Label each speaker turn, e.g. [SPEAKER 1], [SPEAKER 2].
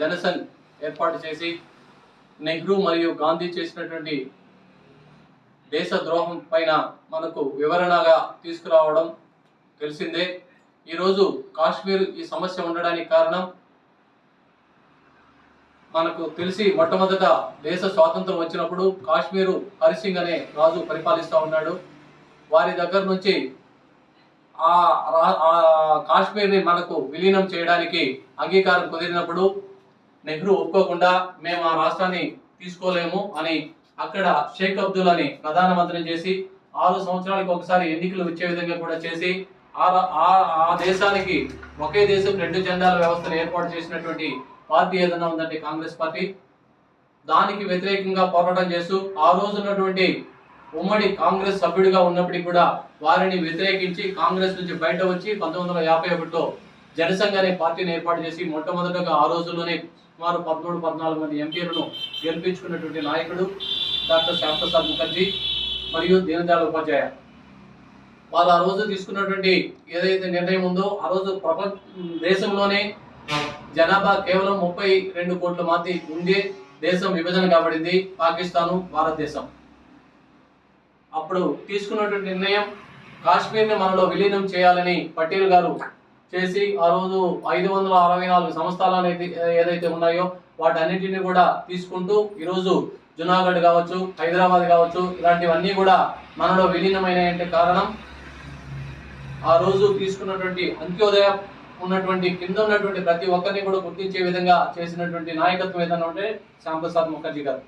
[SPEAKER 1] జనసంఘ్ ఏర్పాటు చేసి నెహ్రూ మరియు గాంధీ చేసినటువంటి దేశ ద్రోహం పైన మనకు వివరణగా తీసుకురావడం తెలిసిందే. ఈరోజు కాశ్మీర్ ఈ సమస్య ఉండడానికి కారణం మనకు తెలిసి మొట్టమొదట దేశ స్వాతంత్రం వచ్చినప్పుడు కాశ్మీరు హరిసింగ్ అనే రాజు పరిపాలిస్తూ ఉన్నాడు. వారి దగ్గర నుంచి ఆ కాశ్మీర్ని మనకు విలీనం చేయడానికి అంగీకారం కుదిరినప్పుడు నెహ్రూ ఒప్పుకోకుండా మేము ఆ రాష్ట్రాన్ని తీసుకోలేము అని అక్కడ షేక్ అబ్దుల్ అని ప్రధానమంత్రిని చేసి 6 సంవత్సరాలకు ఒకసారి ఎన్నికలు వచ్చే విధంగా కూడా చేసి ఆ దేశానికి ఒకే దేశం 2 జెండాల వ్యవస్థను ఏర్పాటు చేసినటువంటి పార్టీ ఏదైనా ఉందంటే కాంగ్రెస్ పార్టీ. దానికి వ్యతిరేకంగా పోరాటం చేస్తూ ఆ రోజు ఉన్నటువంటి ఉమ్మడి కాంగ్రెస్ సభ్యుడిగా ఉన్నప్పటికీ కూడా వారిని వ్యతిరేకించి కాంగ్రెస్ నుంచి బయట వచ్చి 1951లో జనసంఘ్ అనే పార్టీని ఏర్పాటు చేసి మొట్టమొదటగా ఆ రోజుల్లోనే సుమారు 13-14 మంది ఎంపీలను గెలిపించుకున్నటువంటి నాయకుడు డాక్టర్ శ్యామ్ ప్రసాద్ ముఖర్జీ మరియు దీన్ దయాళ్ ఉపాధ్యాయ. వారు ఆ రోజు తీసుకున్నటువంటి ఏదైతే నిర్ణయం ఉందో ఆ రోజు దేశంలోనే జనాభా కేవలం 32 కోట్ల మంది ఉండే దేశం విభజన కాబడింది పాకిస్తాను భారతదేశం. అప్పుడు తీసుకున్నటువంటి నిర్ణయం కాశ్మీర్ని మనలో విలీనం చేయాలని పటేల్ గారు చేసి ఆ రోజు 564 సంస్థానాలు ఏదైతే ఉన్నాయో వాటన్నిటిని కూడా తీసుకుంటూ ఈరోజు జునాగఢ్ కావచ్చు, హైదరాబాద్ కావచ్చు, ఇలాంటివన్నీ కూడా మనలో విలీనమైన కారణం ఆ రోజు తీసుకున్నటువంటి అంత్యోదయ ఉన్నటువంటి కింద ఉన్నటువంటి ప్రతి ఒక్కరిని కూడా గుర్తించే విధంగా చేసినటువంటి నాయకత్వం ఏదైనా ఉంటే శ్యామ్ ప్రసాద్ ముఖర్జీ గారు.